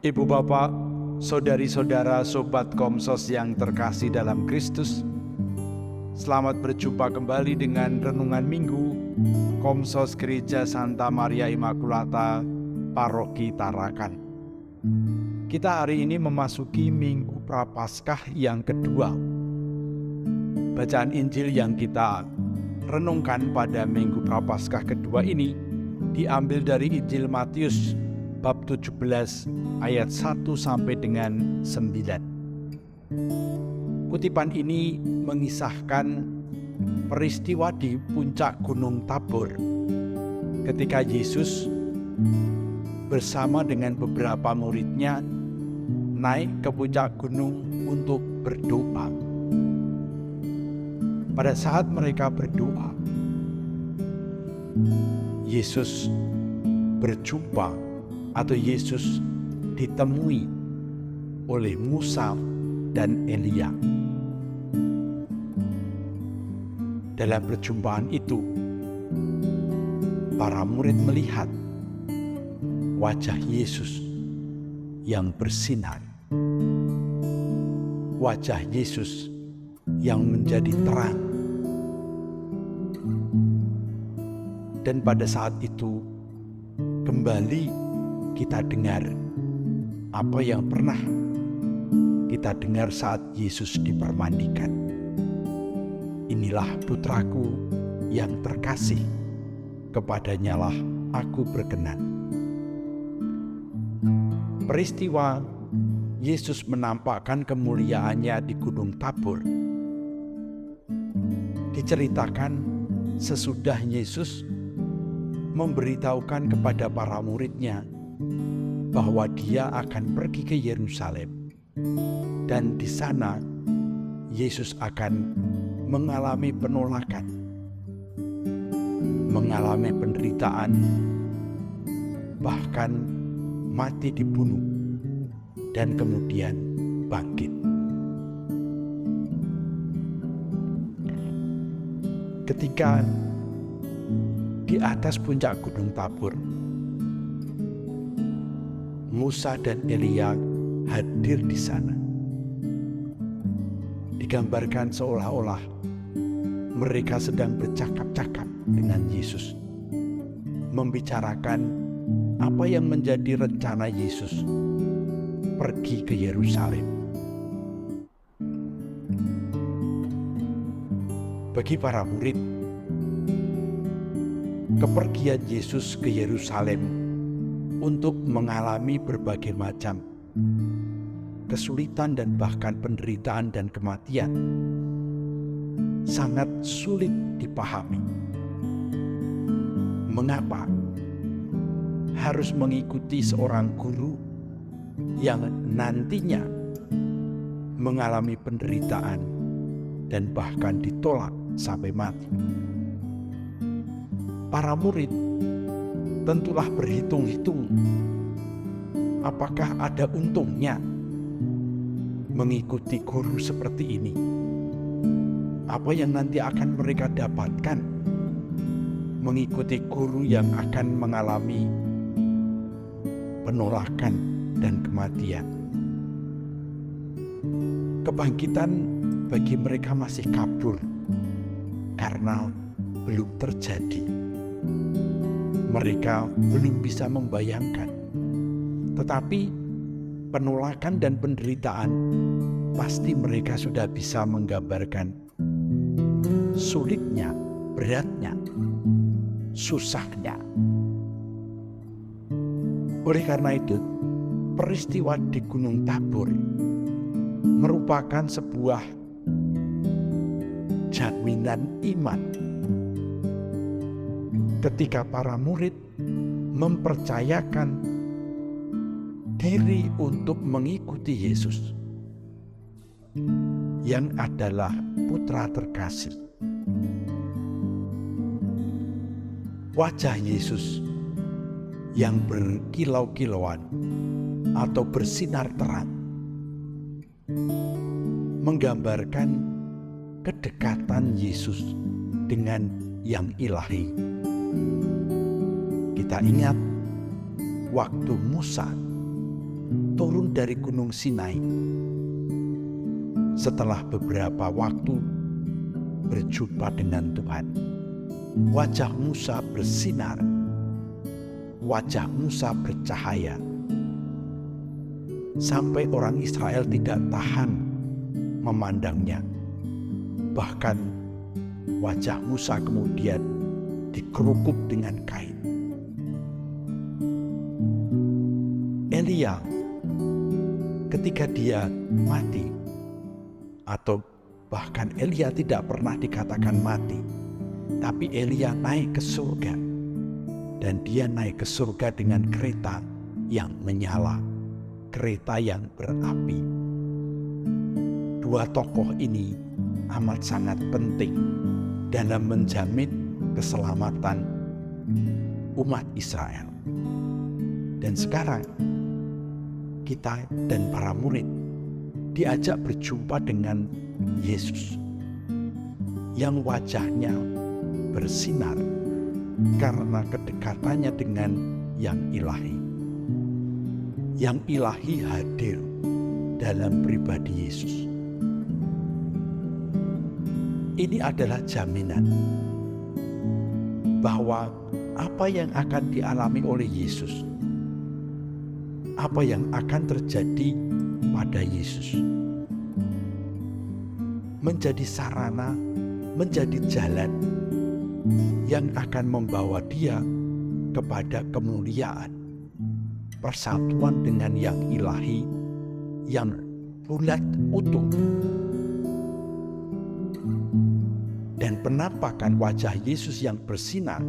Ibu bapak, saudari-saudara, sobat Komsos yang terkasih dalam Kristus, selamat berjumpa kembali dengan Renungan Minggu Komsos Gereja Santa Maria Immaculata, Paroki Tarakan. Kita hari ini memasuki Minggu Prapaskah yang kedua. Bacaan Injil yang kita renungkan pada Minggu Prapaskah kedua ini diambil dari Injil Matius bab 17 ayat 1 sampai dengan 9. Kutipan ini mengisahkan peristiwa di puncak Gunung Tabor ketika Yesus bersama dengan beberapa muridnya naik ke puncak gunung untuk berdoa. Pada saat mereka berdoa, Yesus berjumpa atau Yesus ditemui oleh Musa dan Elia. Dalam perjumpaan itu, para murid melihat wajah Yesus yang bersinar, wajah Yesus yang menjadi terang. Dan pada saat itu kembali kita dengar apa yang pernah kita dengar saat Yesus dipermandikan. Inilah putraku yang terkasih, kepadanyalah aku berkenan. Peristiwa Yesus menampakkan kemuliaannya di Gunung Tabor diceritakan sesudah Yesus memberitahukan kepada para muridnya bahwa dia akan pergi ke Yerusalem, dan di sana Yesus akan mengalami penolakan, mengalami penderitaan, bahkan mati dibunuh, dan kemudian bangkit. Ketika di atas puncak Gunung Tabor, Musa dan Elia hadir di sana. Digambarkan seolah-olah mereka sedang bercakap-cakap dengan Yesus, membicarakan apa yang menjadi rencana Yesus pergi ke Yerusalem. Bagi para murid, kepergian Yesus ke Yerusalem untuk mengalami berbagai macam kesulitan dan bahkan penderitaan dan kematian sangat sulit dipahami. Mengapa harus mengikuti seorang guru yang nantinya mengalami penderitaan dan bahkan ditolak sampai mati? Para murid tentulah berhitung-hitung, apakah ada untungnya mengikuti guru seperti ini? Apa yang nanti akan mereka dapatkan mengikuti guru yang akan mengalami penolakan dan kematian? Kebangkitan bagi mereka masih kabur karena belum terjadi. Mereka belum bisa membayangkan, tetapi penolakan dan penderitaan pasti mereka sudah bisa menggambarkan sulitnya, beratnya, susahnya. Oleh karena itu, peristiwa di Gunung Tabor merupakan sebuah jaminan iman ketika para murid mempercayakan diri untuk mengikuti Yesus yang adalah putra terkasih. Wajah Yesus yang berkilau-kilauan atau bersinar terang menggambarkan kedekatan Yesus dengan yang ilahi. Kita ingat waktu Musa turun dari Gunung Sinai. Setelah beberapa waktu berjumpa dengan Tuhan, wajah Musa bersinar, wajah Musa bercahaya, sampai orang Israel tidak tahan memandangnya. Bahkan wajah Musa kemudian dikerukup dengan kain. Elia, ketika dia mati, atau bahkan Elia tidak pernah dikatakan mati, tapi Elia naik ke surga, dan dia naik ke surga dengan kereta yang menyala, kereta yang berapi. Dua tokoh ini amat sangat penting dalam menjamin keselamatan umat Israel. Dan sekarang kita dan para murid diajak berjumpa dengan Yesus yang wajahnya bersinar karena kedekatannya dengan yang ilahi. Yang ilahi hadir dalam pribadi Yesus. Ini adalah jaminan bahwa apa yang akan dialami oleh Yesus, apa yang akan terjadi pada Yesus, menjadi sarana, menjadi jalan yang akan membawa dia kepada kemuliaan, persatuan dengan yang ilahi, yang bulat utuh. Dan penampakan wajah Yesus yang bersinar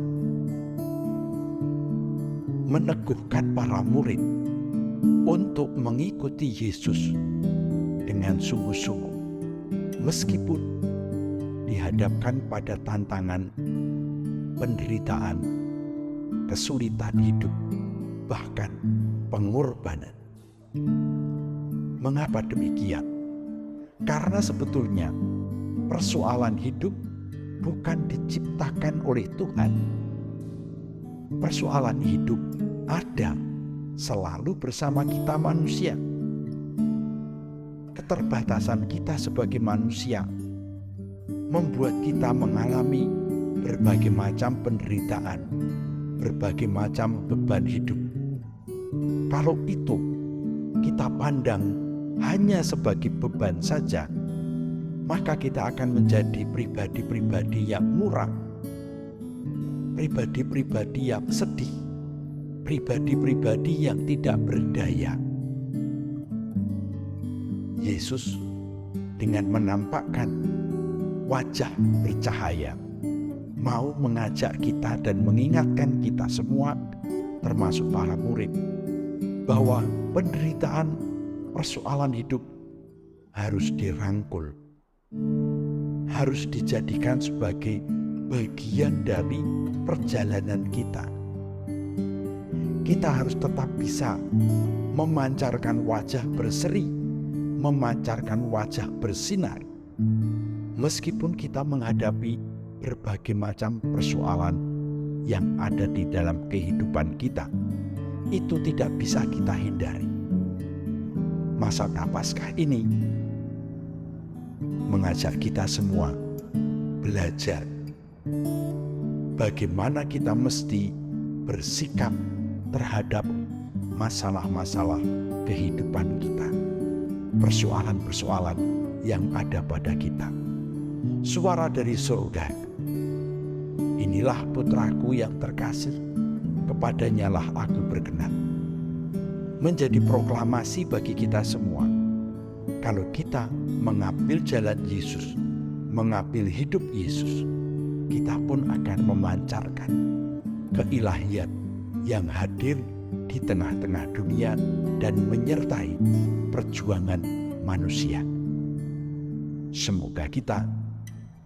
meneguhkan para murid untuk mengikuti Yesus dengan sungguh-sungguh, meskipun dihadapkan pada tantangan, penderitaan, kesulitan hidup, bahkan pengorbanan. Mengapa demikian? Karena sebetulnya persoalan hidup bukan diciptakan oleh Tuhan. Persoalan hidup ada selalu bersama kita manusia. Keterbatasan kita sebagai manusia membuat kita mengalami berbagai macam penderitaan, berbagai macam beban hidup. Kalau itu kita pandang hanya sebagai beban saja, maka kita akan menjadi pribadi-pribadi yang murah, pribadi-pribadi yang sedih, pribadi-pribadi yang tidak berdaya. Yesus dengan menampakkan wajah bercahaya mau mengajak kita dan mengingatkan kita semua, termasuk para murid, bahwa penderitaan, persoalan hidup harus dirangkul, harus dijadikan sebagai bagian dari perjalanan kita. Kita harus tetap bisa memancarkan wajah berseri, memancarkan wajah bersinar, meskipun kita menghadapi berbagai macam persoalan yang ada di dalam kehidupan kita. Itu tidak bisa kita hindari. Masa Paskah ini mengajak kita semua belajar bagaimana kita mesti bersikap terhadap masalah-masalah kehidupan kita, persoalan-persoalan yang ada pada kita. Suara dari surga, inilah putraku yang terkasih, kepadanya lah aku berkenan. Menjadi proklamasi bagi kita semua. Kalau kita mengambil jalan Yesus, mengambil hidup Yesus, kita pun akan memancarkan keilahian yang hadir di tengah-tengah dunia dan menyertai perjuangan manusia. Semoga kita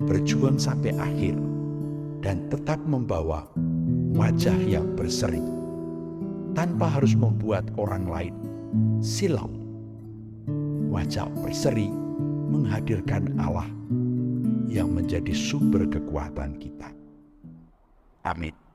berjuang sampai akhir dan tetap membawa wajah yang berseri, tanpa harus membuat orang lain silau. Wajah berseri menghadirkan Allah yang menjadi sumber kekuatan kita. Amin.